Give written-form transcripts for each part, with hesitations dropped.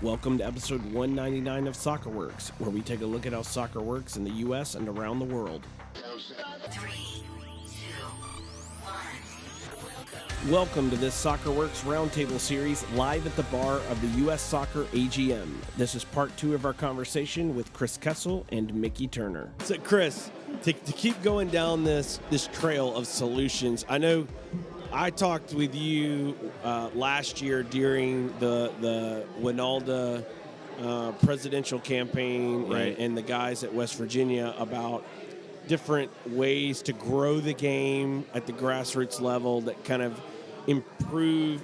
Welcome to episode 199 of Soccer Works, where we take a look at how soccer works in the U.S. and around the world. 3, 2, 1. Welcome to this Soccer Works Roundtable series live at the bar of the U.S. Soccer AGM. This is part 2 of our conversation with Chris Kessel and Mickey Turner. So, Chris, to keep going down this trail of solutions, I know I talked with you last year during the Winalda presidential campaign, right, and the guys at West Virginia about different ways to grow the game at the grassroots level that kind of improve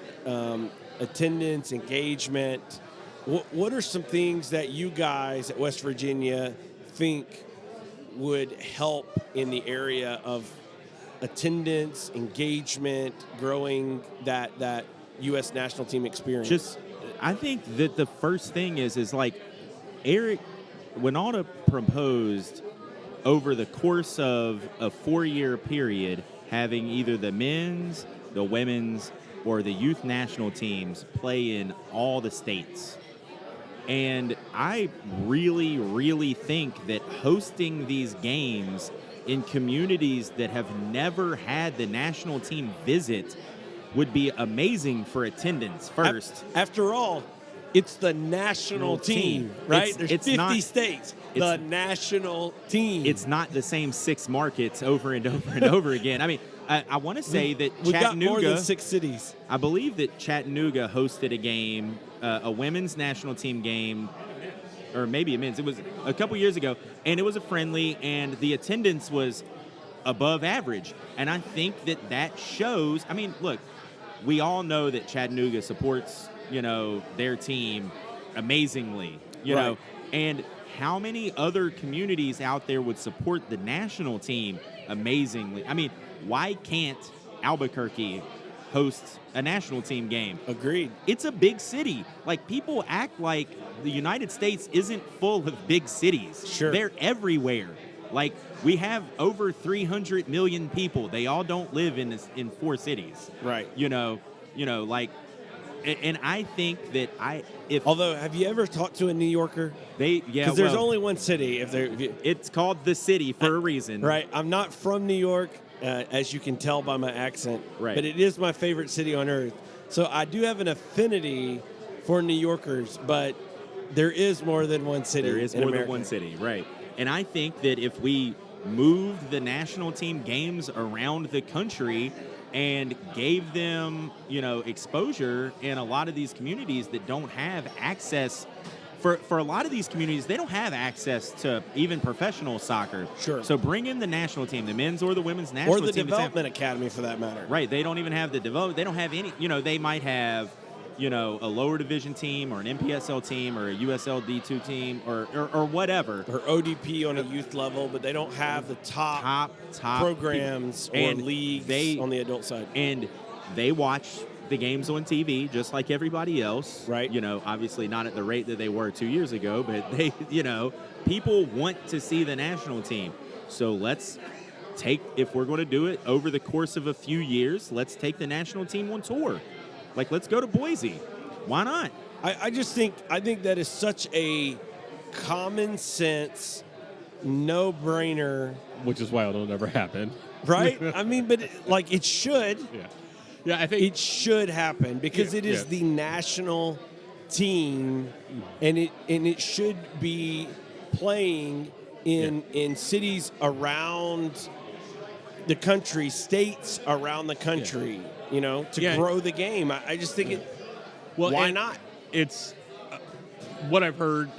attendance, engagement. What are some things that you guys at West Virginia think would help in the area of attendance, engagement, growing that U.S. national team experience? I think that the first thing is like Eric Winalda proposed over the course of a 4-year period having either the men's, the women's, or the youth national teams play in all the states. And I really, really think that hosting these games in communities that have never had the national team visit would be amazing for attendance first. After all, it's the national team, right? There's 50 states. The national team. It's not the same 6 markets over and over and over again. I mean, I want to say that we've Chattanooga, got more than 6 cities. I believe that Chattanooga hosted a game, a women's national team game, or maybe a men's. It was a couple years ago, and it was a friendly, and the attendance was above average. And I think that shows. I mean, look, we all know that Chattanooga supports, their team amazingly, know, and how many other communities out there would support the national team amazingly? I mean, why can't Albuquerque host a national team game? Agreed. It's a big city. Like, people act like the United States isn't full of big cities. Sure. They're everywhere. Like, we have over 300 million people. They all don't live in 4 cities. Right. And I think that although, have you ever talked to a New Yorker? Because there's only one city. It's called the city for a reason. Right. I'm not from New York, as you can tell by my accent. Right. But it is my favorite city on earth. So I do have an affinity for New Yorkers, but there is more than one city. There is more than one city, right. And I think that if we moved the national team games around the country and gave them, exposure in a lot of these communities that don't have access. For a lot of these communities, they don't have access to even professional soccer. Sure. So bring in the national team, the men's or the women's national team. Or the development academy, for that matter. Right. They don't even have the development. They don't have any, they might have, a lower division team or an NPSL team or a USL D2 team or whatever. Or ODP on a youth level, but they don't have the top programs or leagues on the adult side. And they watch the games on TV just like everybody else. Right. Obviously not at the rate that they were 2 years ago, but they, people want to see the national team. So let's if we're going to do it over the course of a few years, let's take the national team on tour. Like, let's go to Boise. Why not? I think that is such a common sense, no-brainer. Which is why it'll never happen. Right? I mean, but it should. Yeah, I think it should happen because it is the national team, and it should be playing in cities around the country, states around the country. To grow the game. I just think why not? It's what I've heard.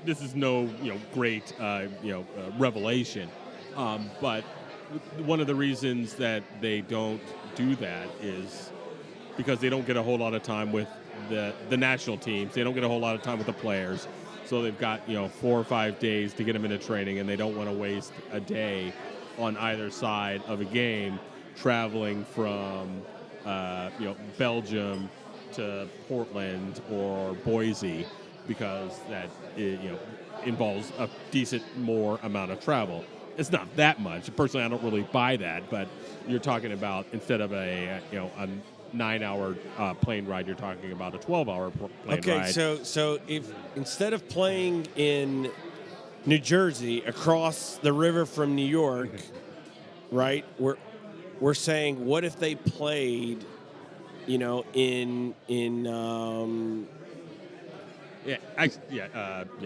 This is no great revelation, but one of the reasons that they don't do that is because they don't get a whole lot of time with the national teams. They don't get a whole lot of time with the players, so they've got 4 or 5 days to get them into training, and they don't want to waste a day on either side of a game traveling from Belgium to Portland or Boise, because that involves a decent more amount of travel. It's not that much. Personally, I don't really buy that, but you're talking about instead of a 9-hour plane ride. You're talking about a 12-hour plane Okay, ride. so if instead of playing in New Jersey across the river from New York, right? We're saying, what if they played, in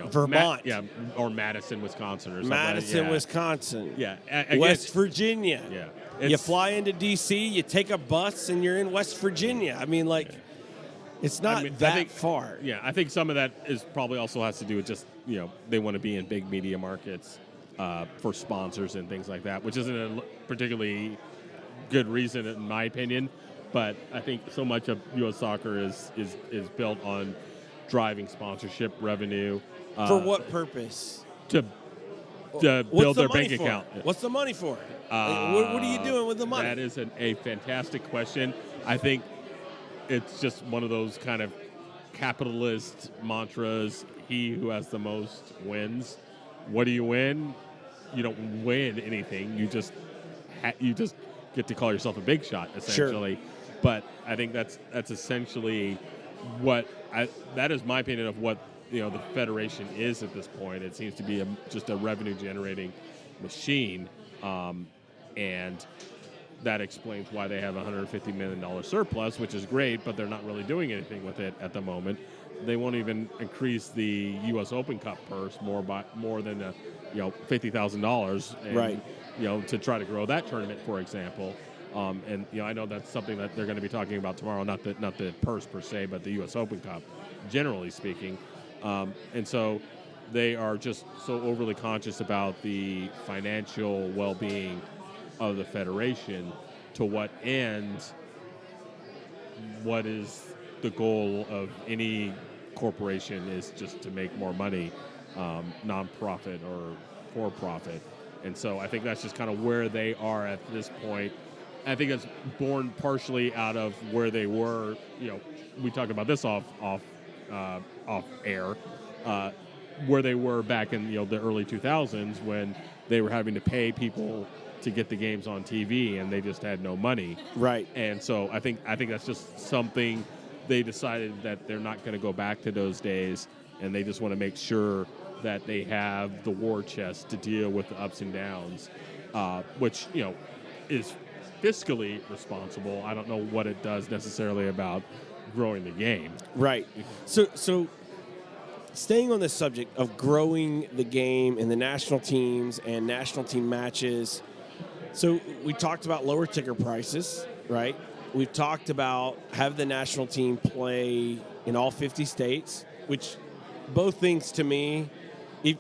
Vermont. Or Madison, Wisconsin, or something. Madison, Yeah. Wisconsin, Yeah, again, West Virginia. Yeah, You it's- fly into D.C., you take a bus, and you're in West Virginia. I mean, it's not that far. Yeah, I think some of that is probably also has to do with just they want to be in big media markets for sponsors and things like that, which isn't a particularly good reason in my opinion. But I think so much of U.S. soccer is built on driving sponsorship revenue. For what purpose? To What's build the their money bank for? account. What's the money for? What are you doing with the money? That is a fantastic question. I think it's just one of those kind of capitalist mantras. He who has the most wins. What do you win? You don't win anything. You just get to call yourself a big shot, essentially. Sure. But I think that's essentially that is my opinion of what the federation is at this point. It seems to be just a revenue generating machine, and that explains why they have a $150 million surplus, which is great, but they're not really doing anything with it at the moment. They won't even increase the U.S. Open Cup purse more than $50,000, right? To try to grow that tournament, for example. And I know that's something that they're going to be talking about tomorrow. Not the purse per se, but the U.S. Open Cup, generally speaking. And so they are just so overly conscious about the financial well-being of the federation. To what end? What is the goal of any corporation is just to make more money, nonprofit or for-profit. And so I think that's just kind of where they are at this point. I think it's born partially out of where they were. We talked about this off air, where they were back in the early 2000s when they were having to pay people to get the games on TV and they just had no money. Right. And so I think that's just something they decided that they're not going to go back to those days, and they just want to make sure that they have the war chest to deal with the ups and downs, which is fiscally responsible. I don't know what it does necessarily about growing the game. Right. So staying on this subject of growing the game and the national teams and national team matches. So we talked about lower ticket prices, right? We've talked about have the national team play in all 50 states, which both things to me, if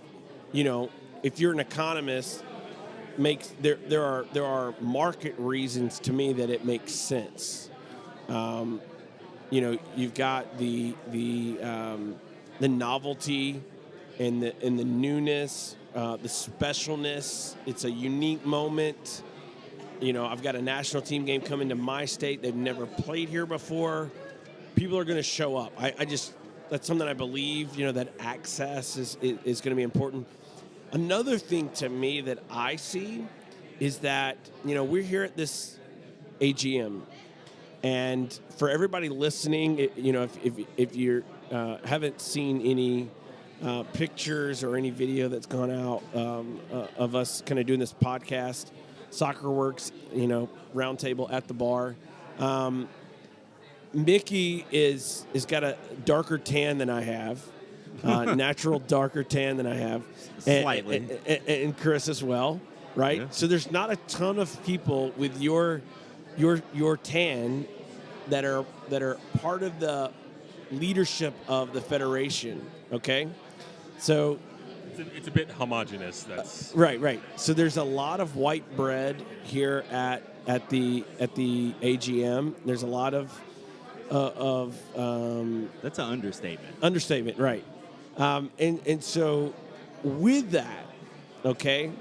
you're an economist, there are market reasons to me that it makes sense. You've got the novelty and the newness, the specialness. It's a unique moment. I've got a national team game coming to my state. They've never played here before. People are going to show up. That's something I believe. That access is going to be important. Another thing to me that I see is that we're here at this AGM, and for everybody listening, if you haven't seen any pictures or any video that's gone out of us kind of doing this podcast, Soccer Works, roundtable at the bar. Mickey is got a darker tan than I have, natural darker tan than I have, Slightly, and Chris as well, right? Yeah. So there's not a ton of people with your tan that are part of the leadership of the federation. Okay, so. It's a bit homogenous. That's Right. So there's a lot of white bread here at the AGM. There's a lot of that's an understatement. Understatement, right? And so with that, okay,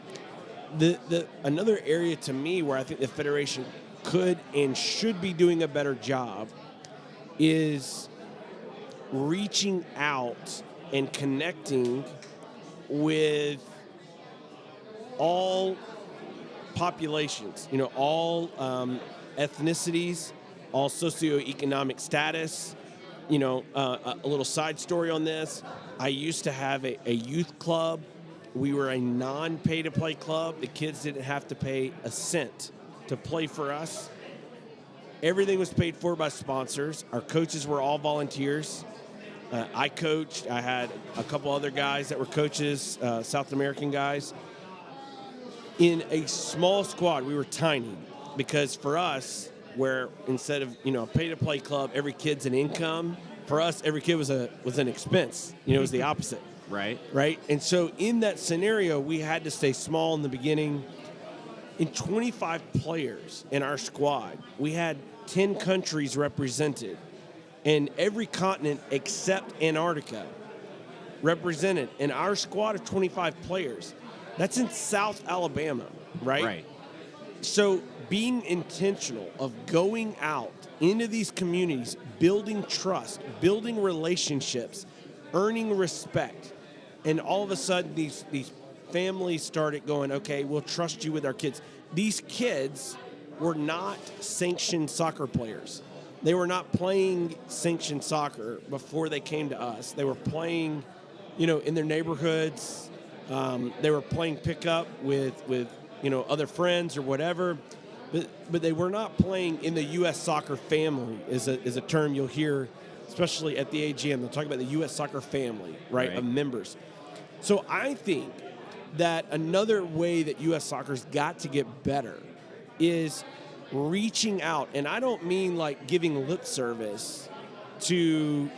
the another area to me where I think the federation could and should be doing a better job is reaching out and connecting with all populations, all ethnicities, all socioeconomic status. You know, a little side story on this. I used to have a youth club. We were a non-pay-to-play club. The kids didn't have to pay a cent to play for us. Everything was paid for by sponsors. Our coaches were all volunteers. I coached. I had a couple other guys that were coaches, South American guys. In a small squad, we were tiny because for us, where instead of a pay-to-play club, every kid's an income. For us, every kid was an expense. It was the opposite. Right. Right. And so in that scenario, we had to stay small in the beginning. In 25 players in our squad, we had 10 countries represented, and every continent except Antarctica represented. In our squad of 25 players, that's in South Alabama, right? Right. So being intentional of going out into these communities, building trust, building relationships, earning respect, and all of a sudden these families started going, okay, we'll trust you with our kids. These kids were not sanctioned soccer players. They were not playing sanctioned soccer before they came to us. They were playing, in their neighborhoods. They were playing pickup with other friends or whatever. But they were not playing in the U.S. soccer family is a term you'll hear, especially at the AGM. They'll talk about the U.S. soccer family, right, of members. So I think that another way that U.S. soccer's got to get better is reaching out. And I don't mean like giving lip service to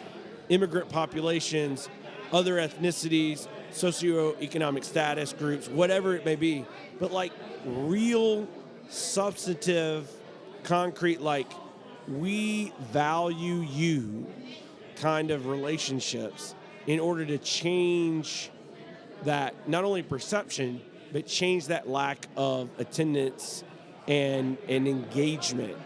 immigrant populations, other ethnicities, socioeconomic status groups, whatever it may be, but like real, substantive, concrete, like we value you kind of relationships in order to change that, not only perception, but change that lack of attendance and engagement,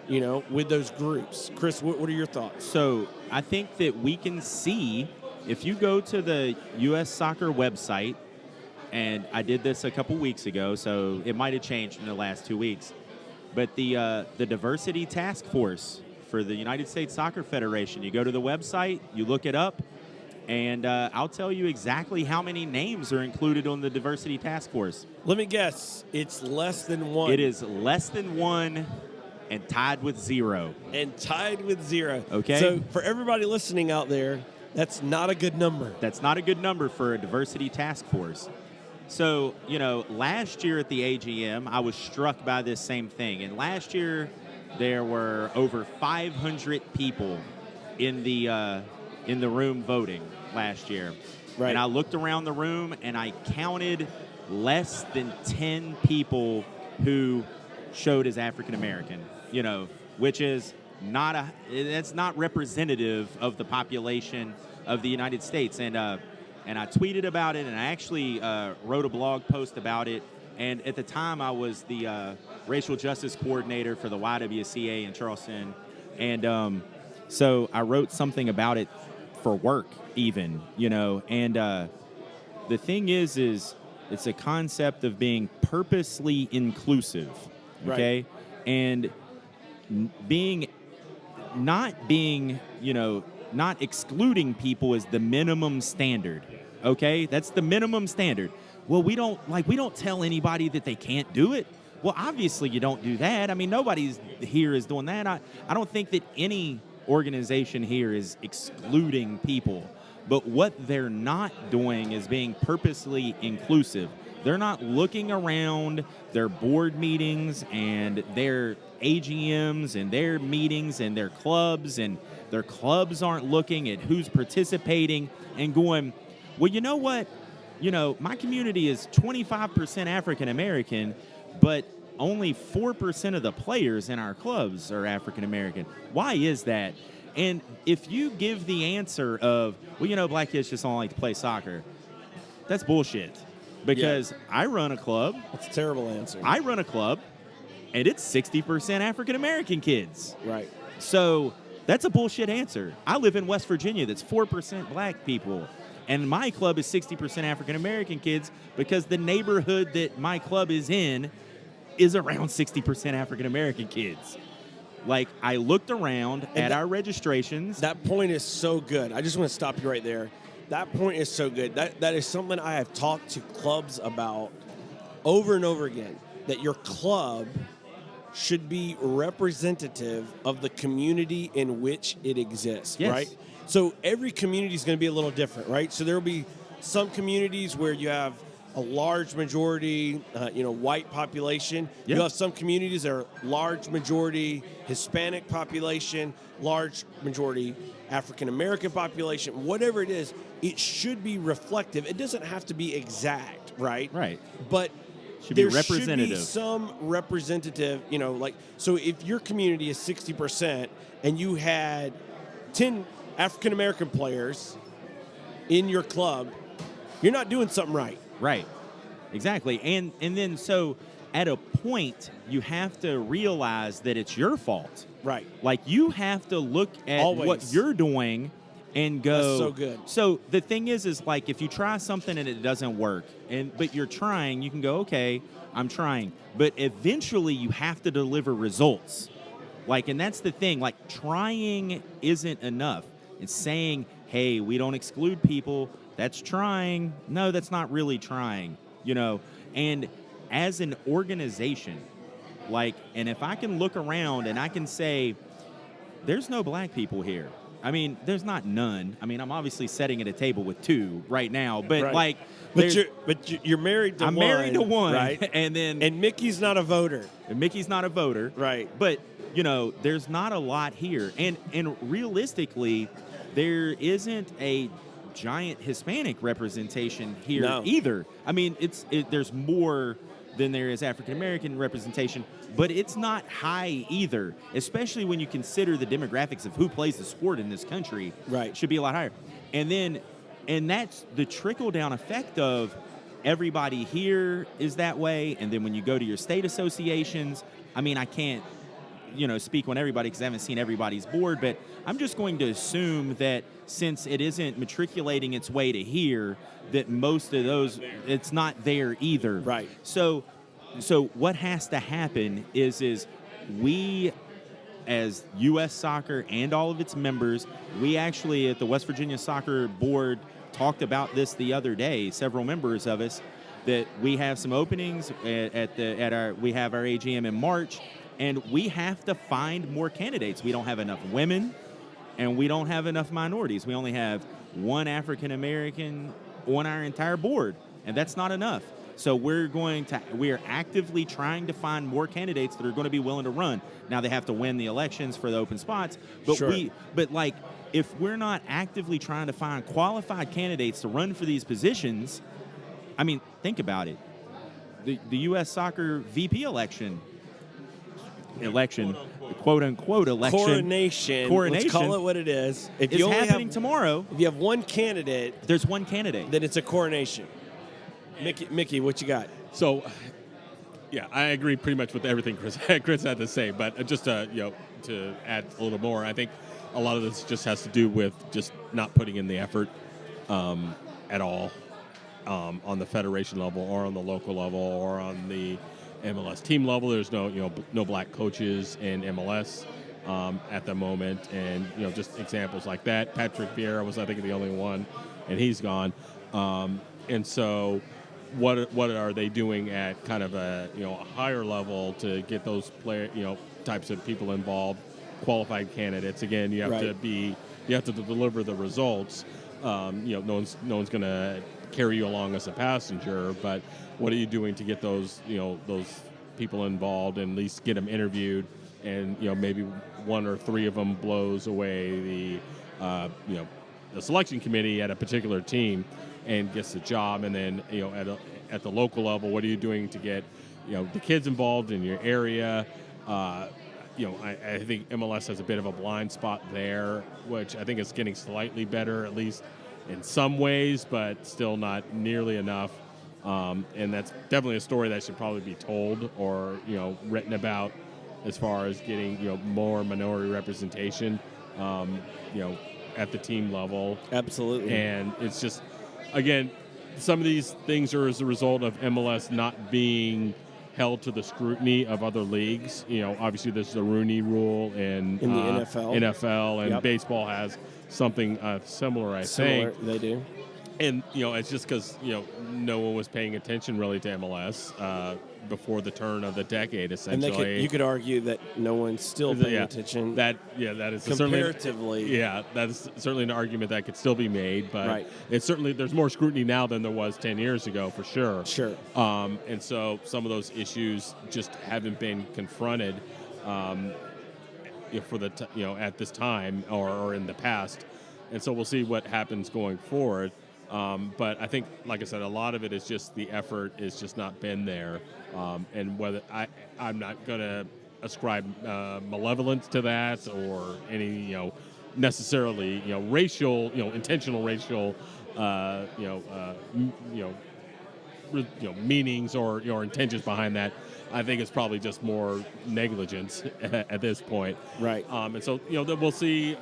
with those groups. Chris, what are your thoughts? So I think that we can see, if you go to the U.S. Soccer website, and I did this a couple weeks ago, so it might have changed in the last 2 weeks, but the Diversity Task Force for the United States Soccer Federation, you go to the website, you look it up, and I'll tell you exactly how many names are included on the Diversity Task Force. Let me guess. It's less than one. It is less than one and tied with zero. And tied with zero. Okay. So for everybody listening out there, that's not a good number. That's not a good number for a Diversity Task Force. So, last year at the AGM, I was struck by this same thing. And last year, there were over 500 people in the room voting last year. Right. And I looked around the room and I counted less than 10 people who showed as African American, which is that's not representative of the population of the United States. And I tweeted about it, and I actually wrote a blog post about it. And at the time, I was the racial justice coordinator for the YWCA in Charleston. And so I wrote something about it for work even, and the thing is it's a concept of being purposely inclusive, okay? Right. And not excluding people is the minimum standard, okay? That's the minimum standard. Well, we don't tell anybody that they can't do it. Well, obviously you don't do that. I mean, nobody's here is doing that. I don't think that any organization here is excluding people, but what they're not doing is being purposely inclusive. They're not looking around their board meetings and their AGMs and their meetings and their clubs aren't looking at who's participating and going, well, you know what? My community is 25% African American, but only 4% of the players in our clubs are African American. Why is that? And if you give the answer of, well, black kids just don't like to play soccer, that's bullshit. Because I run a club. That's a terrible answer. I run a club, and it's 60% African American kids. Right. So that's a bullshit answer. I live in West Virginia. That's 4% black people. And my club is 60% African American kids because the neighborhood that my club is in is around 60% African American kids. Like, I looked around at that- our registrations. That point is so good. I just want to stop you right there. That point is so good. That is something I have talked to clubs about over and over again, that your club should be representative of the community in which it exists, Yes. right? So every community is going to be a little different, right? So there will be some communities where you have a large majority, white population. Yeah. You have some communities that are large majority Hispanic population, large majority African American population. Whatever it is, it should be reflective. It doesn't have to be exact, right? Right. But Should be there representative. should be some representative, so if your community is 60% and you had 10 African American players in your club, you're not doing something right. Right. Exactly. And then so at a point you have to realize that it's your fault. Right. Like, you have to look at Always. what you're doing and go. That's so good. So the thing is like, if you try something and it doesn't work, but you're trying, you can go, okay, I'm trying. But eventually you have to deliver results. Like, and that's the thing. Like, trying isn't enough. It's saying, hey, we don't exclude people. That's trying. No, that's not really trying. And as an organization, like, and if I can look around and I can say, there's no black people here. I mean, there's not none. I mean, I'm obviously sitting at a table with two right now, but Right. like, You're married to I'm one. married to one, right? and Mickey's not a voter. Mickey's not a voter, Right. But there's not a lot here, and realistically, there isn't a giant Hispanic representation here No. either. I mean, there's more than there is African American representation, but it's not high either, especially when you consider the demographics of who plays the sport in this country. Right. It should be a lot higher. And that's the trickle-down effect of everybody here is that way, and then when you go to your state associations, I mean, I can't speak on everybody because I haven't seen everybody's board, but I'm just going to assume that since it isn't matriculating its way to here, that most of those, it's not there either. Right. So what has to happen is we, as U.S. Soccer and all of its members, we actually at the West Virginia Soccer Board talked about this the other day, several members of us, that we have some openings we have our AGM in March, and we have to find more candidates. We don't have enough women, and we don't have enough minorities. We only have one African American on our entire board, and that's not enough. So we are actively trying to find more candidates that are going to be willing to run. Now they have to win the elections for the open spots, but Sure. if we're not actively trying to find qualified candidates to run for these positions, I mean, think about it. The U.S. Soccer VP election, quote unquote election, Coronation. Let's call it what it is. If is you only happening have, tomorrow. If you have one candidate, There's one candidate. then it's a coronation. Mickey, what you got? So, yeah, I agree pretty much with everything Chris had to say. But just to add a little more, I think a lot of this just has to do with just not putting in the effort at all on the federation level or on the local level or on the MLS team level. There's no black coaches in MLS at the moment, and just examples like that. Patrick Vieira was, I think, the only one, and he's gone. And so, what are they doing at kind of a higher level to get those types of people involved, qualified candidates? Again, you have to deliver the results. No one's going to carry you along as a passenger, but what are you doing to get those people involved and at least get them interviewed, and maybe one or three of them blows away the selection committee at a particular team and gets the job, and then at the local level, what are you doing to get the kids involved in your area? I think MLS has a bit of a blind spot there, which I think is getting slightly better, at least in some ways, but still not nearly enough. And that's definitely a story that should probably be told or written about, as far as getting more minority representation at the team level. Absolutely. And it's just, again, some of these things are as a result of MLS not being held to the scrutiny of other leagues. Obviously there's the Rooney Rule In the NFL. NFL, and Yep. baseball has something similar, I Similar, think. they do. And it's just because no one was paying attention really to MLS before the turn of the decade. And Essentially, you could argue that no one's still paying yeah, attention. that is comparatively. certainly, that is certainly an argument that could still be made. But Right. it's certainly there's more scrutiny now than there was 10 years ago, for sure. Sure. And so some of those issues just haven't been confronted for at this time or in the past. And so we'll see what happens going forward. But I think, like I said, a lot of it is just the effort has just not been there. And whether I'm not going to ascribe malevolence to that or any, necessarily, racial, intentional racial, meanings or intentions behind that. I think it's probably just more negligence at this point. Right. And so, we'll see,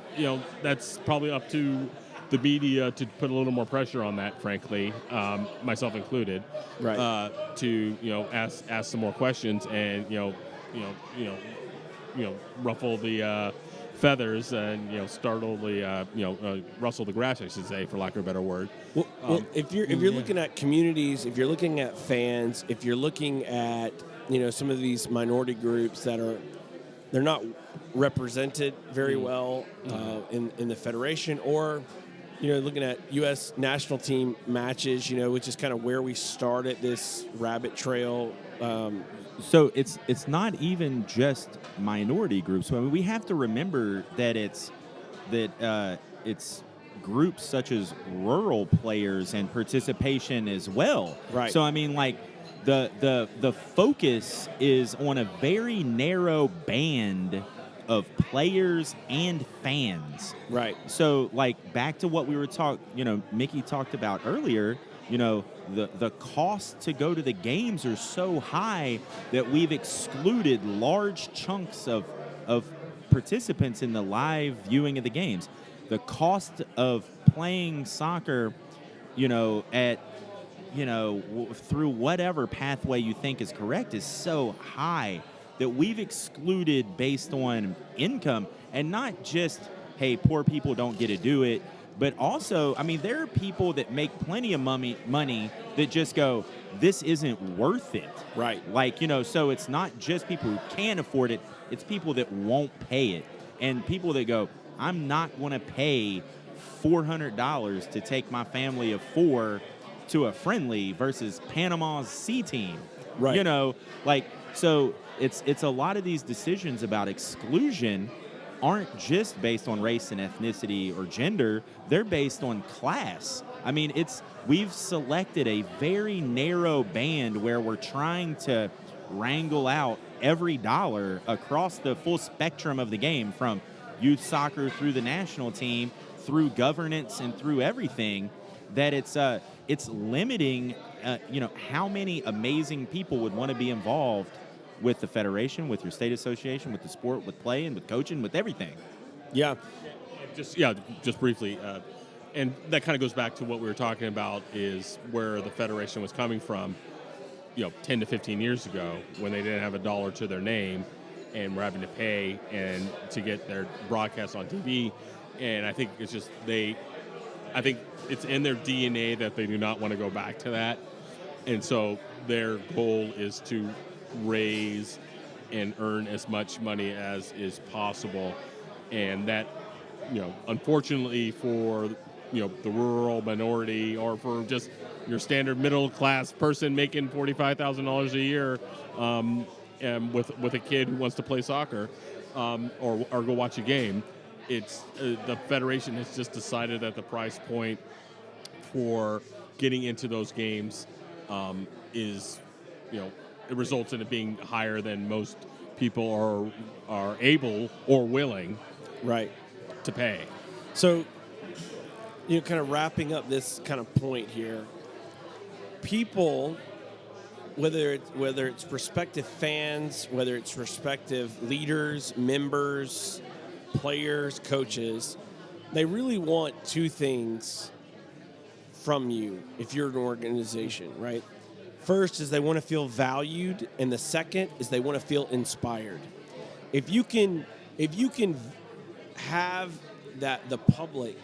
that's probably up to the media to put a little more pressure on that, frankly, myself included, Right. to ask some more questions and ruffle the feathers and startle the rustle the grass, I should say, for lack of a better word. Well, if you're looking at communities, if you're looking at fans, if you're looking at some of these minority groups they're not represented very well in the federation, or looking at U.S. national team matches, which is kind of where we started this rabbit trail. So it's not even just minority groups. I mean, we have to remember that it's groups such as rural players and participation as well. Right. So I mean, like the focus is on a very narrow band of players and fans. Right. So, like, back to what we were Mickey talked about earlier, the cost to go to the games are so high that we've excluded large chunks of participants in the live viewing of the games. The cost of playing soccer, through whatever pathway you think is correct is so high that we've excluded based on income, and not just, hey, poor people don't get to do it, but also, I mean, there are people that make plenty of money that just go, this isn't worth it. Right. Like, so it's not just people who can afford it, it's people that won't pay it. And people that go, I'm not going to pay $400 to take my family of 4 to a friendly versus Panama's C team. Right. So it's a lot of these decisions about exclusion aren't just based on race and ethnicity or gender, they're based on class. I mean, we've selected a very narrow band where we're trying to wrangle out every dollar across the full spectrum of the game, from youth soccer through the national team, through governance and through everything, that it's limiting how many amazing people would want to be involved with the federation, with your state association, with the sport, with playing, with coaching, with everything. Yeah. Just briefly, and that kind of goes back to what we were talking about, is where the federation was coming from, 10 to 15 years ago, when they didn't have a dollar to their name and were having to pay and to get their broadcast on TV. And I think it's just I think it's in their DNA that they do not want to go back to that. And so their goal is to raise and earn as much money as is possible. And that, unfortunately for, the rural minority, or for just your standard middle class person making $45,000 a year, and with a kid who wants to play soccer, or go watch a game, it's the federation has just decided that the price point for getting into those games is, it results in it being higher than most people are able or willing, Right. to pay. So, kind of wrapping up this kind of point here, people, whether it's prospective fans, whether it's prospective leaders, members, players, coaches, they really want two things from you if you're an organization, right? first is they want to feel valued, and the second is they want to feel inspired. If you can have that the public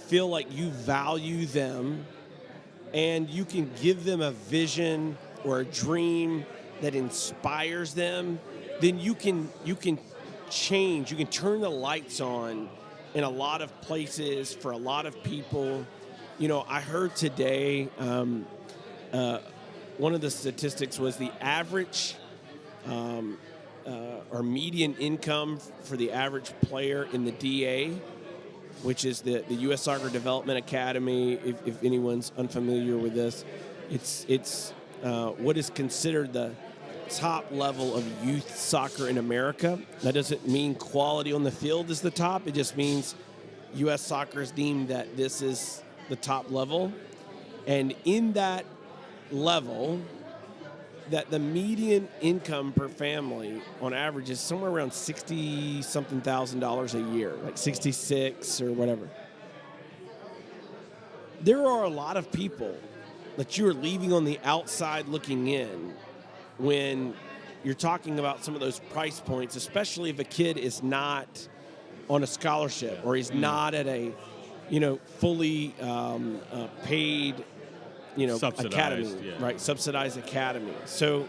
feel like you value them, and you can give them a vision or a dream that inspires them, then you can change. You can turn the lights on in a lot of places for a lot of people. You know, I heard today one of the statistics was the average or median income for the average player in the DA, which is the U.S. Soccer Development Academy. If anyone's unfamiliar with this, it's what is considered the top level of youth soccer in America. That doesn't mean quality on the field is the top. It just means U.S. soccer is deemed that this is the top level. And in that level, that the median income per family on average is somewhere around $60-something thousand a year, like 66 or whatever. There are a lot of people that you are leaving on the outside looking in when you're talking about some of those price points, especially if a kid is not on a scholarship or he's not at a, fully paid, Subsidized, academy, right? Subsidized academy. So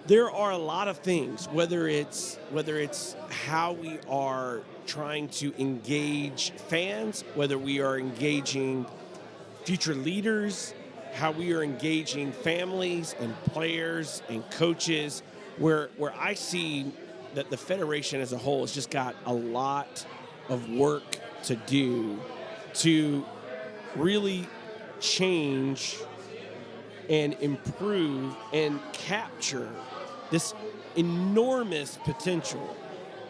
there are a lot of things, whether it's how we are trying to engage fans, whether we are engaging future leaders, how we are engaging families and players and coaches, where I see that the Federation as a whole has just got a lot of work to do to really change and improve and capture this enormous potential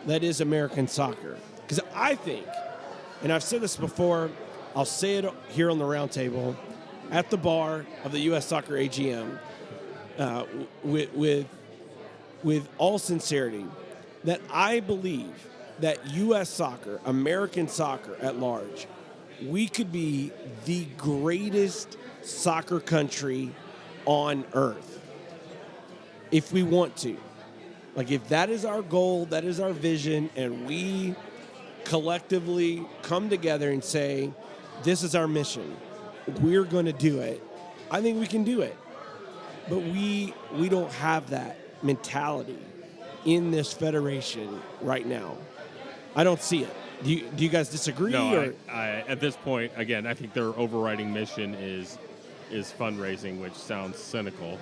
that is American soccer. Because I think, and I've said this before, I'll say it here on the round table, at the bar of the U.S. Soccer AGM, with all sincerity, that I believe that U.S. soccer, American soccer at large, we could be the greatest soccer country on earth if we want to. Like, if that is our goal, that is our vision, and we collectively come together and say, this is our mission, we're going to do it, I think we can do it. But we don't have that mentality in this federation right now. I don't see it. Do you guys disagree? No, I, at this point, again, I think their overriding mission is fundraising, which sounds cynical,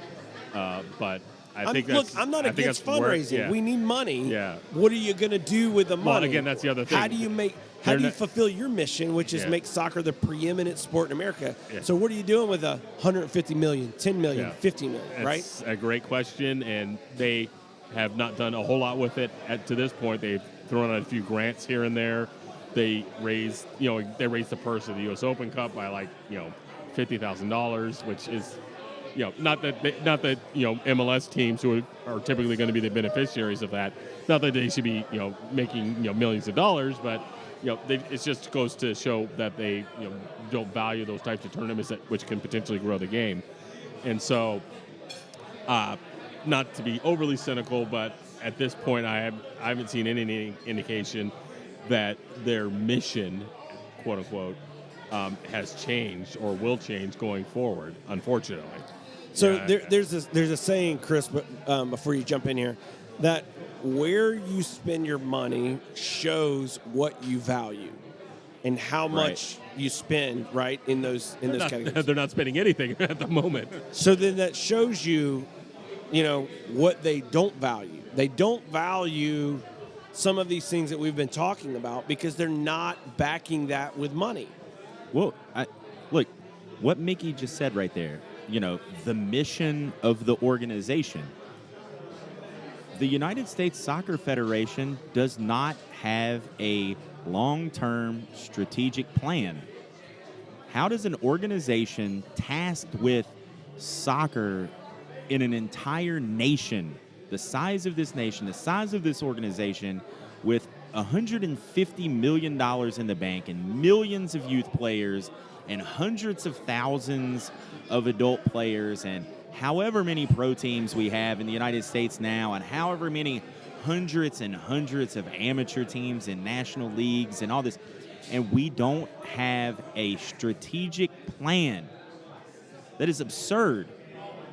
but I think that's... Look, I'm not against fundraising. We need money. Yeah. What are you going to do with the money? Well, again, that's the other thing. How do you fulfill your mission, which is make soccer the preeminent sport in America? Yeah. So what are you doing with 150 million, 10 million, 50 million, right? That's a great question, and they have not done a whole lot with it to this point. They've thrown out a few grants here and there. They raised the purse of the U.S. Open Cup by $50,000, which is, not that MLS teams who are typically going to be the beneficiaries of that, not that they should be making millions of dollars, but it just goes to show that they don't value those types of tournaments which can potentially grow the game. And so, not to be overly cynical, but at this point I haven't seen any indication that their mission, quote unquote, has changed or will change going forward, unfortunately. So there's a saying, Chris, before you jump in here, that where you spend your money shows what you value and how much you spend, right, in those categories. They're not spending anything at the moment. So then that shows you, what they don't value. They don't value some of these things that we've been talking about because they're not backing that with money. Well, look, what Mickey just said right there, the mission of the organization. The United States Soccer Federation does not have a long-term strategic plan. How does an organization tasked with soccer in an entire nation, the size of this nation, the size of this organization, with $150 million in the bank and millions of youth players and hundreds of thousands of adult players and however many pro teams we have in the United States now, and however many hundreds and hundreds of amateur teams and national leagues and all this, and we don't have a strategic plan. That is absurd.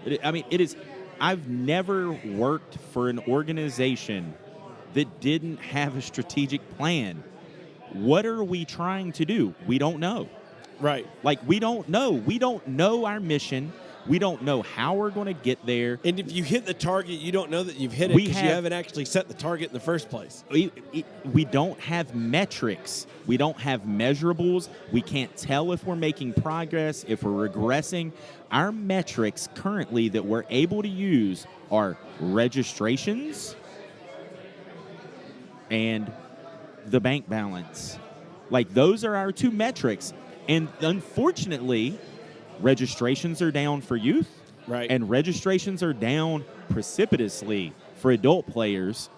It is. I've never worked for an organization that didn't have a strategic plan. What are we trying to do? We don't know. Right. Like, we don't know. We don't know our mission. We don't know how we're going to get there. And if you hit the target, you don't know that you've hit it because you haven't actually set the target in the first place. We don't have metrics. We don't have measurables. We can't tell if we're making progress, if we're regressing. Our metrics currently that we're able to use are registrations and the bank balance. Like, those are our two metrics. And unfortunately, registrations are down for youth, right? And registrations are down precipitously for adult players.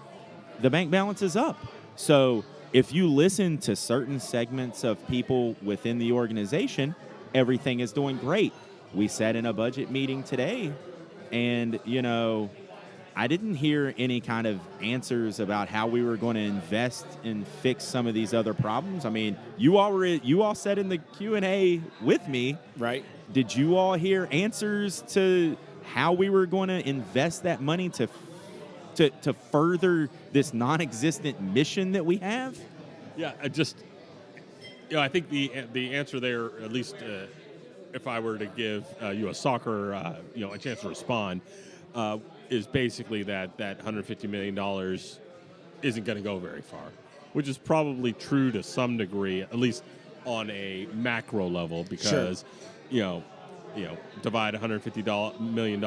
The bank balance is up. So if you listen to certain segments of people within the organization, everything is doing great. We sat in a budget meeting today, and, I didn't hear any kind of answers about how we were going to invest and fix some of these other problems. I mean, you all said in the Q&A with me, right? Did you all hear answers to how we were going to invest that money to further this non-existent mission that we have? Yeah, I think the answer there, at least if I were to give U.S. Soccer, a chance to respond, is basically that $150 million isn't going to go very far, which is probably true to some degree, at least on a macro level, because, divide $150 million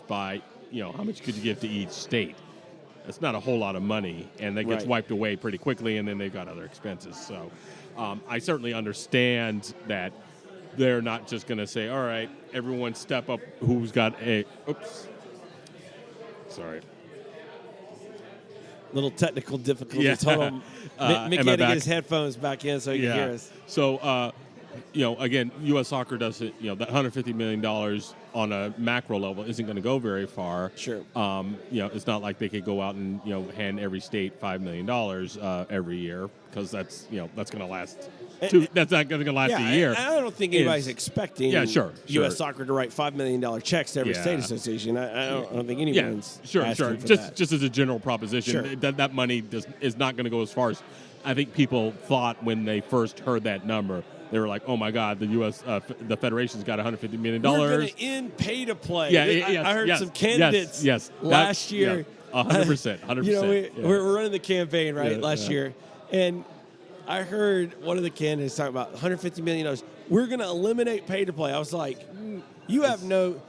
by, how much could you give to each state? That's not a whole lot of money, and that gets wiped away pretty quickly, and then they've got other expenses. So I certainly understand that they're not just going to say, all right, everyone step up who's got Sorry. Little technical difficulties. Yeah. Hold on. Mickey had to back? get his headphones back in so he can hear us. So, again, U.S. Soccer doesn't, that $150 million on a macro level isn't going to go very far. Sure. It's not like they could go out and, hand every state $5 million every year, because that's going to last. That's not going to last a year. I don't think anybody's expecting U.S. Soccer to write $5 million checks to every state association. I don't think anyone's asking for that. Just as a general proposition, that money is not going to go as far as I think people thought when they first heard that number. They were like, "Oh my God, the U.S. The federation's got $150 million. We're going to end pay to play." Yeah, I heard some candidates last year. 100%. We're running the campaign last year, and I heard one of the candidates talking about $150 million. We're going to eliminate pay to play. I was like, you have no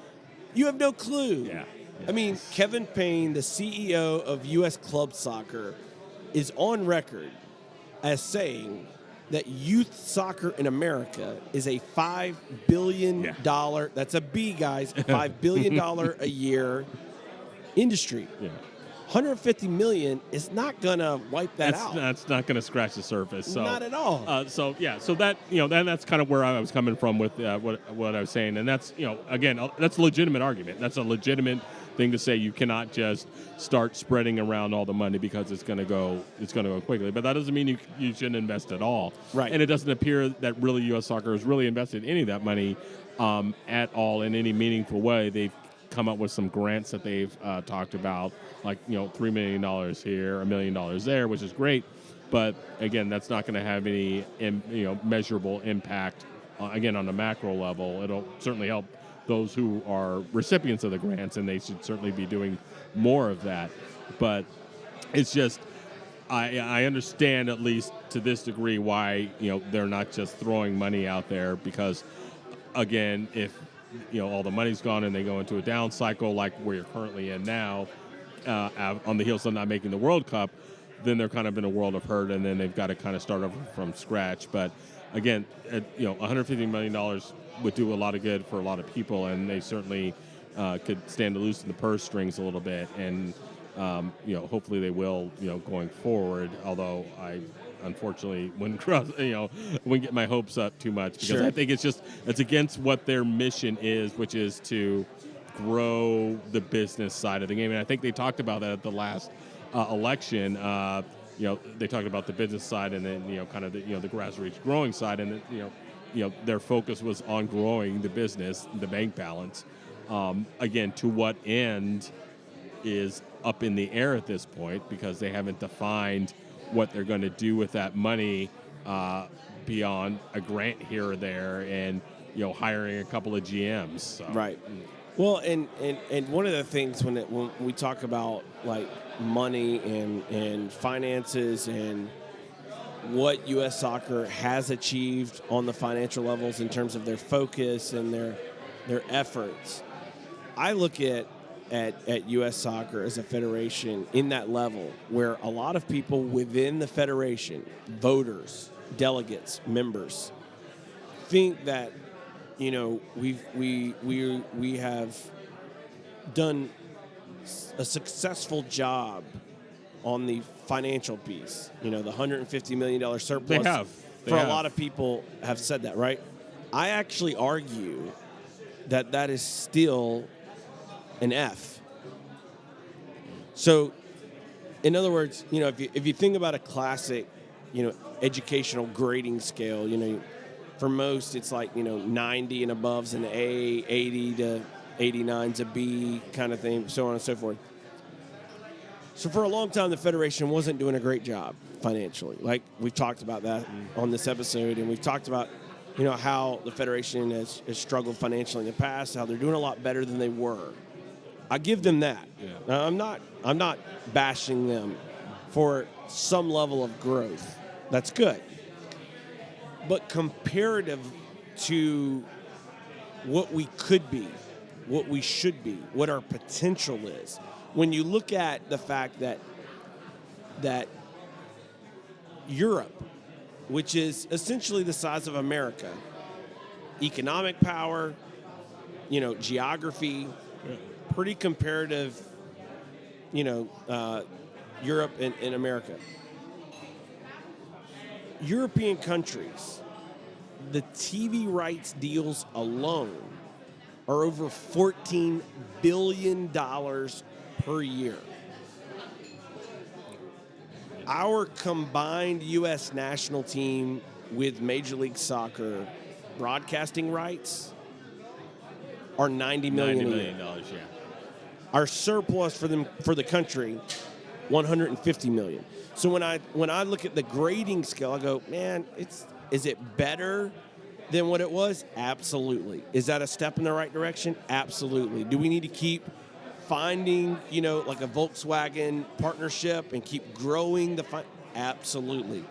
clue. Yeah. I mean, Kevin Payne, the CEO of U.S. Club Soccer, is on record as saying that youth soccer in America is a $5 billion, that's a B, guys, $5 billion a year industry. Yeah. $150 million is not going to wipe that out. That's not going to scratch the surface. So, not at all. So that, that's kind of where I was coming from with what I was saying. And that's, again, that's a legitimate argument. That's a legitimate thing to say. You cannot just start spreading around all the money because it's going to go quickly. But that doesn't mean you shouldn't invest at all. Right. And it doesn't appear that really U.S. Soccer has really invested any of that money at all in any meaningful way. They've come up with some grants that they've talked about, like $3 million here, $1 million there, which is great. But again, that's not going to have any measurable impact. Again, on the macro level, it'll certainly help those who are recipients of the grants, and they should certainly be doing more of that. But it's just, I understand at least to this degree why they're not just throwing money out there, because again, if all the money's gone and they go into a down cycle like we're currently in now, on the heels of not making the World Cup, then they're kind of in a world of hurt, and then they've got to kind of start over from scratch. But again, $150 million would do a lot of good for a lot of people, and they certainly could stand to loosen the purse strings a little bit, and hopefully they will, going forward. Although I unfortunately wouldn't get my hopes up too much, because I think it's against what their mission is, which is to grow the business side of the game. And I think they talked about that at the last election. They talked about the business side and then, kind of the grassroots growing side. And, their focus was on growing the business, the bank balance. Again, to what end is up in the air at this point because they haven't defined what they're going to do with that money beyond a grant here or there and, hiring a couple of GMs. So. Right. Well, and one of the things when we talk about like money and finances and what U.S. Soccer has achieved on the financial levels in terms of their focus and their efforts, I look at U.S. Soccer as a federation in that level where a lot of people within the federation, voters, delegates, members, think that we have done a successful job on the financial piece. The $150 million surplus. They have. A lot of people have said that, right? I actually argue that is still an F. So, in other words, if you think about a classic, educational grading scale, for most it's like 90 and above's an A, 80 to 89's a B kind of thing, so on and so forth. So for a long time, the Federation wasn't doing a great job financially. Like we've talked about that on this episode, and we've talked about how the Federation has struggled financially in the past, how they're doing a lot better than they were. I give them that. Yeah. Now, I'm not bashing them for some level of growth. That's good. But comparative to what we could be, what we should be, what our potential is, when you look at the fact that Europe, which is essentially the size of America, economic power, geography, pretty comparative, Europe and America. European countries, the TV rights deals alone are over $14 billion per year. Our combined U.S. national team with Major League Soccer broadcasting rights are $90 million a year. Yeah. Our surplus for the country, $150 million. So when I look at the grading scale, I go, man, is it better than what it was? Absolutely. Is that a step in the right direction? Absolutely. Do we need to keep finding, like a Volkswagen partnership and keep growing absolutely.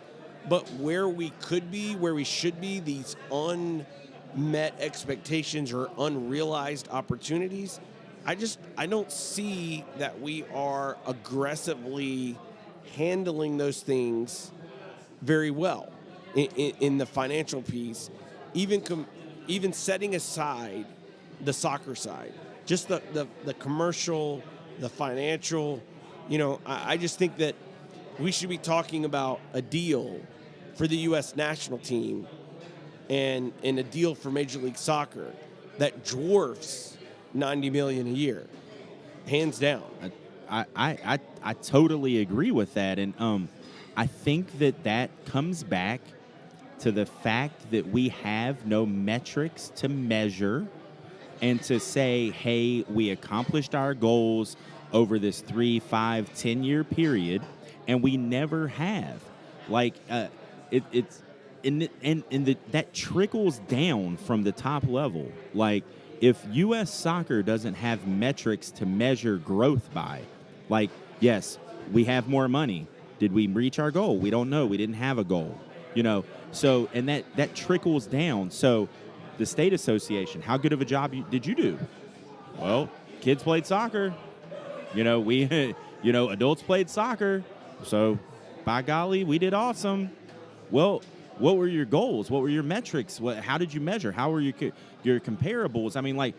But where we could be, where we should be, these unmet expectations or unrealized opportunities, I don't see that we are aggressively handling those things very well in the financial piece, even setting aside the soccer side, just the commercial, the financial. I just think that we should be talking about a deal for the U.S. national team and a deal for Major League Soccer that dwarfs $90 million a year, hands down. I totally agree with that, and I think that comes back to the fact that we have no metrics to measure and to say, hey, we accomplished our goals over this 3, 5, 10-year period, and we never have. Like that trickles down from the top level. Like if U.S. Soccer doesn't have metrics to measure growth by, like, yes, we have more money. Did we reach our goal? We don't know. We didn't have a goal, So, and that trickles down. So the state association, how good of a job did you do? Well, kids played soccer. We, adults played soccer. So by golly, we did awesome. Well, what were your goals? What were your metrics? How did you measure? How were your comparables? I mean, like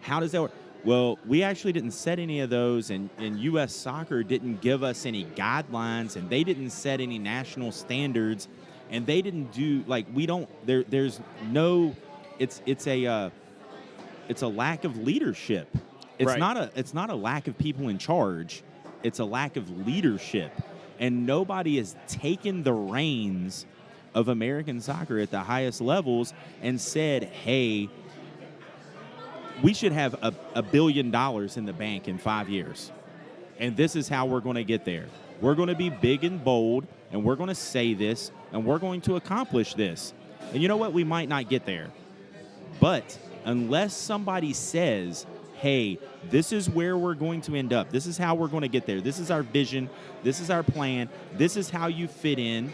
how does that work? Well, we actually didn't set any of those, and U.S. Soccer didn't give us any guidelines, and they didn't set any national standards, and they didn't do, like, we don't, there's no, it's a lack of leadership. It's Right. not a lack of people in charge. It's a lack of leadership. And nobody has taken the reins of American soccer at the highest levels and said, hey, we should have $1 billion in the bank in 5 years. And this is how we're going to get there. We're going to be big and bold, and we're going to say this, and we're going to accomplish this. And you know what? We might not get there. But unless somebody says, hey, this is where we're going to end up. This is how we're going to get there. This is our vision. This is our plan. This is how you fit in.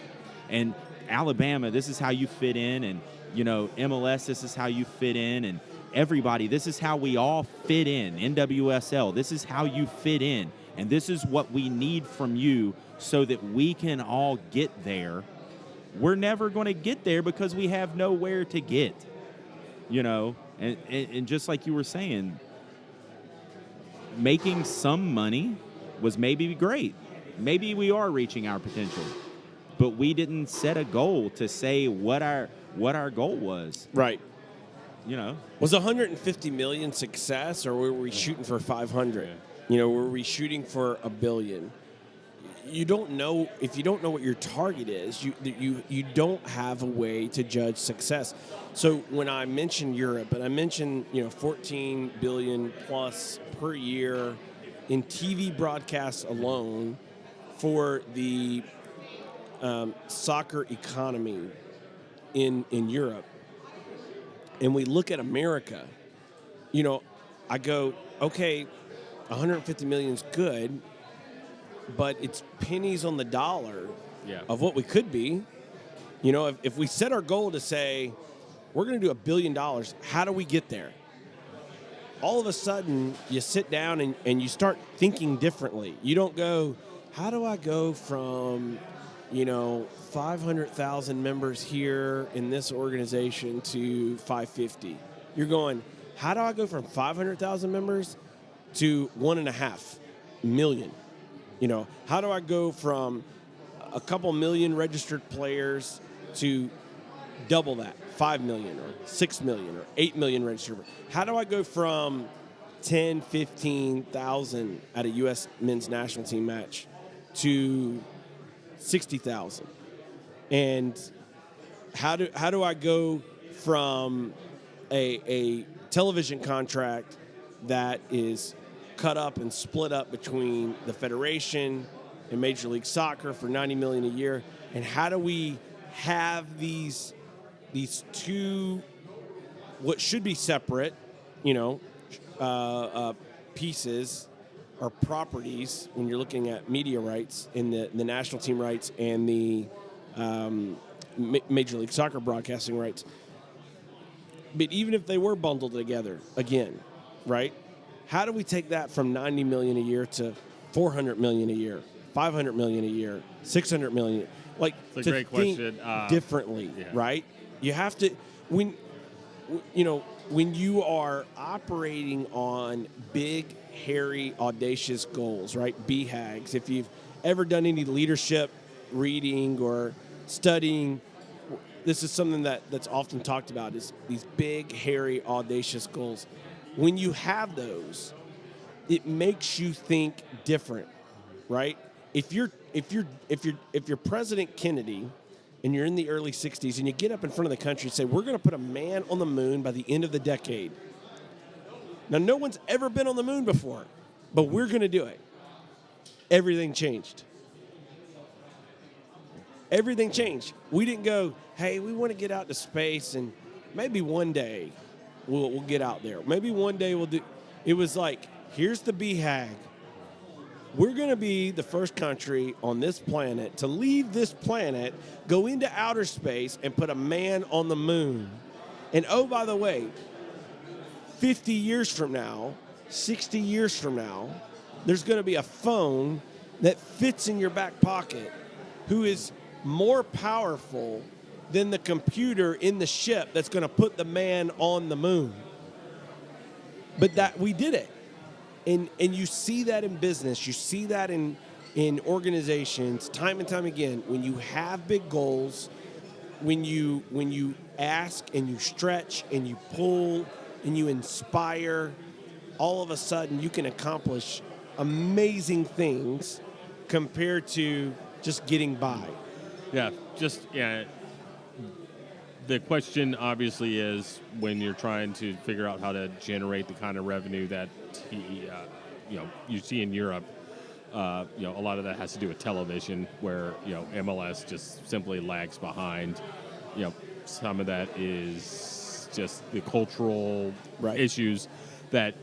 And Alabama, this is how you fit in. And, MLS, this is how you fit in. And everybody, this is how we all fit in. NWSL, this is how you fit in. And this is what we need from you so that we can all get there. We're never going to get there because we have nowhere to get. And just like you were saying, making some money was maybe great. Maybe we are reaching our potential, but we didn't set a goal to say what our goal was. Right. Was 150 million success, or were we shooting for 500? Were we shooting for $1 billion? You don't know. If you don't know what your target is, you don't have a way to judge success. So when I mentioned Europe, and I mentioned 14 billion plus per year in TV broadcasts alone for the soccer economy in Europe, and we look at America, I go, okay, 150 million is good, but it's pennies on the dollar of what we could be. If we set our goal to say, we're going to do $1 billion, how do we get there? All of a sudden, you sit down and you start thinking differently. You don't go, how do I go from, 500,000 members here in this organization to 550? You're going, how do I go from 500,000 members to 1.5 million? How do I go from a couple million registered players to double that, 5 million or 6 million or 8 million registered? How do I go from 10, 15,000 at a U.S. men's national team match to 60,000? And how do I go from a television contract that is cut up and split up between the Federation and Major League Soccer for $90 million a year? And how do we have these two, what should be separate, pieces or properties when you're looking at media rights in the national team rights and the Major League Soccer broadcasting rights? But even if they were bundled together again, right? How do we take that from $90 million a year to $400 million a year, $500 million a year, $600 million? Like, it's a to great think question. Differently, right? You have to, when you are operating on big, hairy, audacious goals, right? BHAGs. If you've ever done any leadership reading or studying, this is something that's often talked about, is these big, hairy, audacious goals. When you have those, it makes you think different, right? If you're President Kennedy and you're in the early 60s and you get up in front of the country and say, we're going to put a man on the moon by the end of the decade. Now, no one's ever been on the moon before, but we're going to do it. Everything changed. Everything changed. We didn't go, hey, we want to get out to space and maybe one day we'll get out there. Maybe one day we'll do. It was like, here's the BHAG. We're going to be the first country on this planet to leave this planet, go into outer space, and put a man on the moon. And oh, by the way, 50 years from now, 60 years from now, there's going to be a phone that fits in your back pocket who is more powerful than the computer in the ship that's going to put the man on the moon. But that we did it. And you see that in business. You see that in organizations time and time again. When you have big goals, when you ask and you stretch and you pull and you inspire, all of a sudden you can accomplish amazing things compared to just getting by. Yeah. The question obviously is when you're trying to figure out how to generate the kind of revenue that you see in Europe. A lot of that has to do with television, where MLS just simply lags behind. Some of that is just the cultural issues that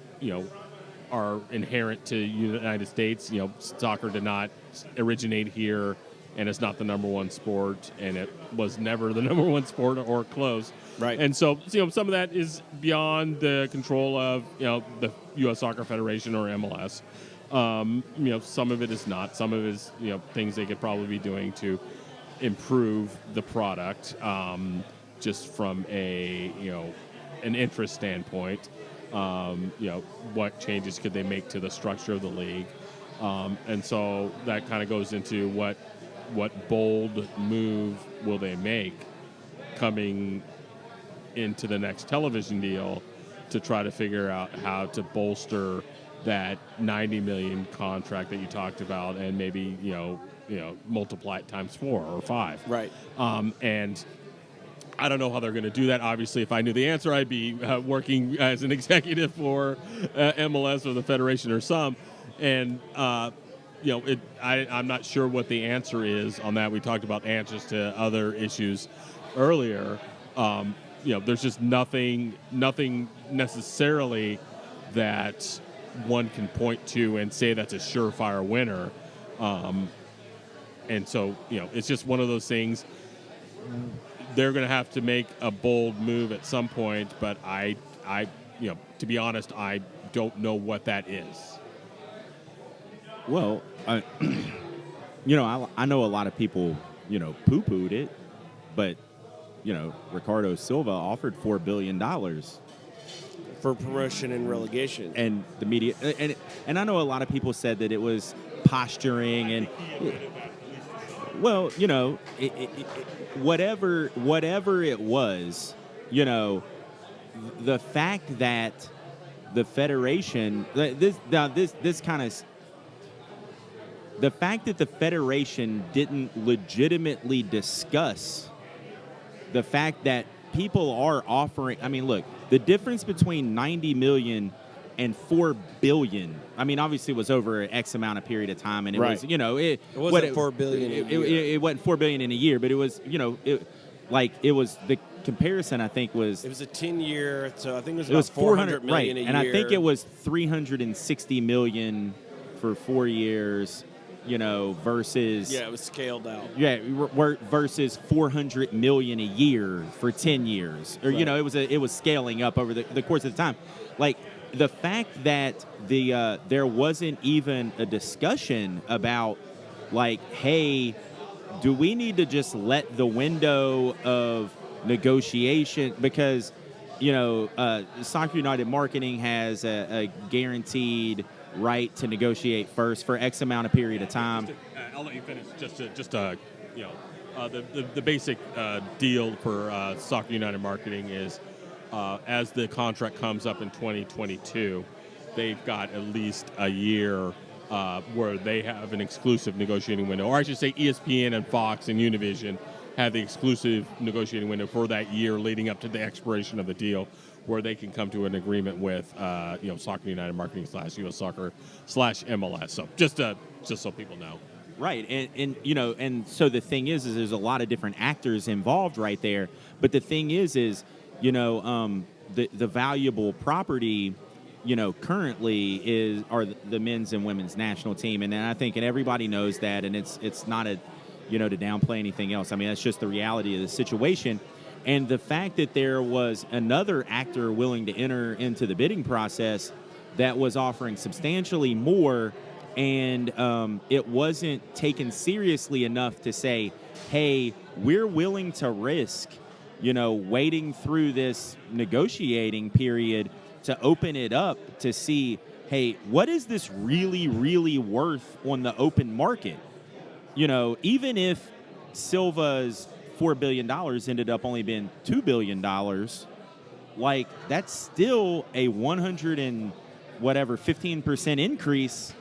are inherent to the United States. Soccer did not originate here, and it's not the number one sport, and it was never the number one sport or close. Right. And so, some of that is beyond the control of, the U.S. Soccer Federation or MLS. Some of it is not. Some of it is, things they could probably be doing to improve the product, just from an interest standpoint. What changes could they make to the structure of the league? And so that kind of goes into what bold move will they make coming into the next television deal to try to figure out how to bolster that $90 million contract that you talked about, and maybe multiply it times 4 or 5. Right. And I don't know how they're going to do that. Obviously, if I knew the answer, I'd be working as an executive for MLS or the Federation or some. And I'm not sure what the answer is on that. We talked about answers to other issues earlier. There's just nothing necessarily that one can point to and say that's a surefire winner. And so, it's just one of those things. They're going to have to make a bold move at some point, but I to be honest, I don't know what that is. Well, I know a lot of people, poo-pooed it, but, Ricardo Silva offered $4 billion. For promotion and relegation. And the media, and I know a lot of people said that it was posturing and, well, whatever it was, the fact that the Federation, the fact that the Federation didn't legitimately discuss the fact that people are offering, look, the difference between 90 million and 4 billion. Obviously it was over an X amount of period of time, and it was, it wasn't 4 billion. It wasn't 4 billion in a year, but it was, it was the comparison. I think was it was a 10-year, so I think it was about 400 million a year, and I think it was 360 million for 4 years. Versus it was scaled out. Versus 400 million a year for 10 years, or it was scaling up over the course of the time. Like the fact that there wasn't even a discussion about hey, do we need to just let the window of negotiation, because Soccer United Marketing has a guaranteed right to negotiate first for X amount of period of time. I'll let you finish. The basic deal for Soccer United Marketing is as the contract comes up in 2022, they've got at least a year where they have an exclusive negotiating window, or I should say ESPN and Fox and Univision have the exclusive negotiating window for that year leading up to the expiration of the deal, where they can come to an agreement with, Soccer United Marketing /US Soccer /MLS. So just so people know. Right, and so the thing is there's a lot of different actors involved right there. But the thing is the valuable property, currently are the men's and women's national team, and I think everybody knows that, and it's not to downplay anything else. That's just the reality of the situation. And the fact that there was another actor willing to enter into the bidding process that was offering substantially more, and it wasn't taken seriously enough to say, hey, we're willing to risk, waiting through this negotiating period to open it up to see, hey, what is this really, really worth on the open market? Even if Silva's $4 billion ended up only being $2 billion, that's still a $150 whatever 15% increase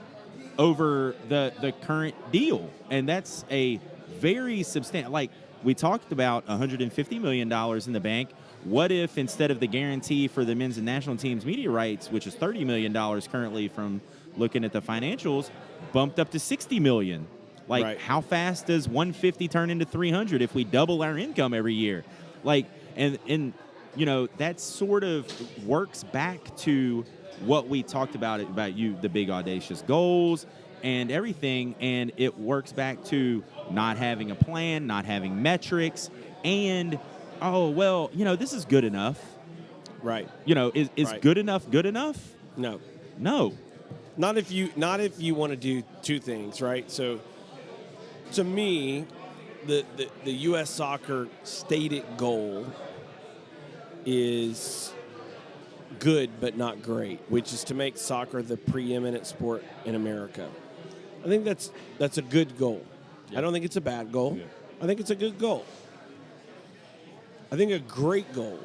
over the current deal, and that's a very substantial. Like we talked about, $150 million in the bank. What if instead of the guarantee for the men's and national teams media rights, which is $30 million currently from looking at the financials, bumped up to $60 million? Like, Right. how fast does 150 turn into 300 if we double our income every year? Like, and you know, that sort of works back to what we talked about you, the big audacious goals and everything, and it works back to not having a plan, not having metrics, and oh well, you know, this is good enough. Right. You know, is Right. good enough good enough? No. No. Not if you want to do two things, right? So to me, the US soccer stated goal is good but not great, which is to make soccer the preeminent sport in America. I think that's a good goal. I don't think it's a bad goal. Yeah. I think it's a good goal. I think a great goal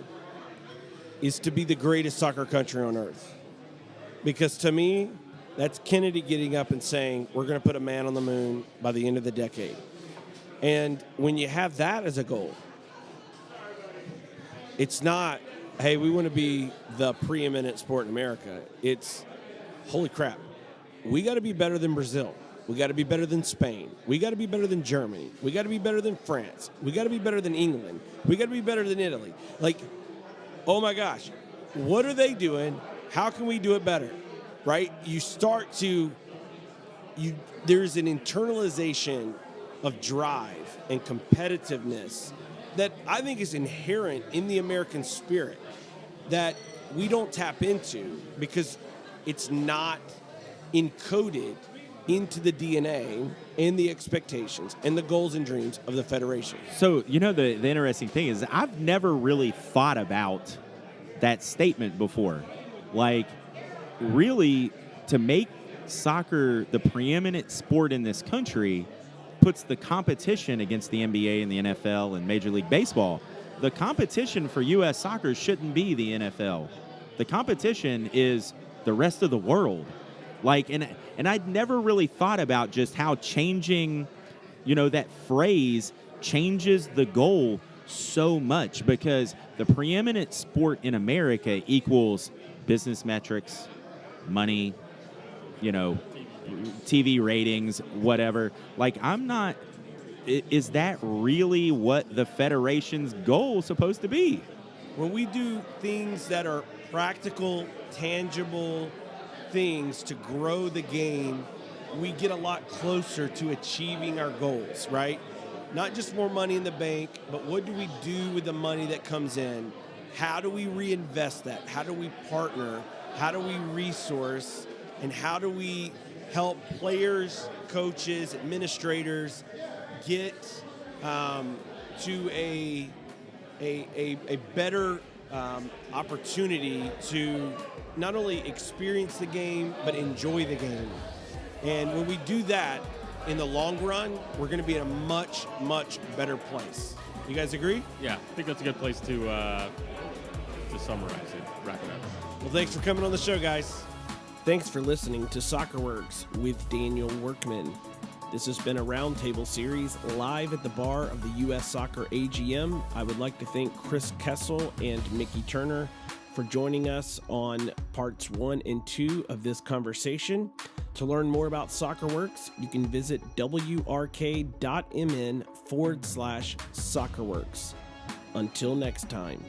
is to be the greatest soccer country on earth. Because to me, that's Kennedy getting up and saying, we're going to put a man on the moon by the end of the decade. And when you have that as a goal, it's not, hey, we want to be the preeminent sport in America. It's, holy crap, we got to be better than Brazil. We got to be better than Spain. We got to be better than Germany. We got to be better than France. We got to be better than England. We got to be better than Italy. Like, oh my gosh, what are they doing? How can we do it better? Right? You start to, there's an internalization of drive and competitiveness that I think is inherent in the American spirit that we don't tap into because it's not encoded into the DNA and the expectations and the goals and dreams of the Federation. So, you know, the interesting thing is I've never really thought about that statement before. Like, really, to make soccer the preeminent sport in this country puts the competition against the NBA and the NFL and Major League Baseball. The competition for U.S. soccer shouldn't be the NFL. The competition is the rest of the world. Like, and I'd never really thought about just how changing, you know, that phrase changes the goal so much, because the preeminent sport in America equals business metrics, money, you know, TV ratings, whatever. Like, is that really what the Federation's goal is supposed to be? When we do things that are practical, tangible things to grow the game, we get a lot closer to achieving our goals, right? Not just more money in the bank, but what do we do with the money that comes in? How do we reinvest that? How do we partner? How do we resource? And how do we help players, coaches, administrators get to a better opportunity to not only experience the game, but enjoy the game. And when we do that, in the long run, we're going to be in a much, much better place. You guys agree? Yeah, I think that's a good place to summarize it, wrap it up. Well, thanks for coming on the show, guys. Thanks for listening to Soccer Works with Daniel Workman. This has been a roundtable series live at the bar of the U.S. Soccer AGM. I would like to thank Chris Kessel and Mickey Turner for joining us on parts 1 and 2 of this conversation. To learn more about Soccer Works, you can visit wrk.mn/SoccerWorks. Until next time.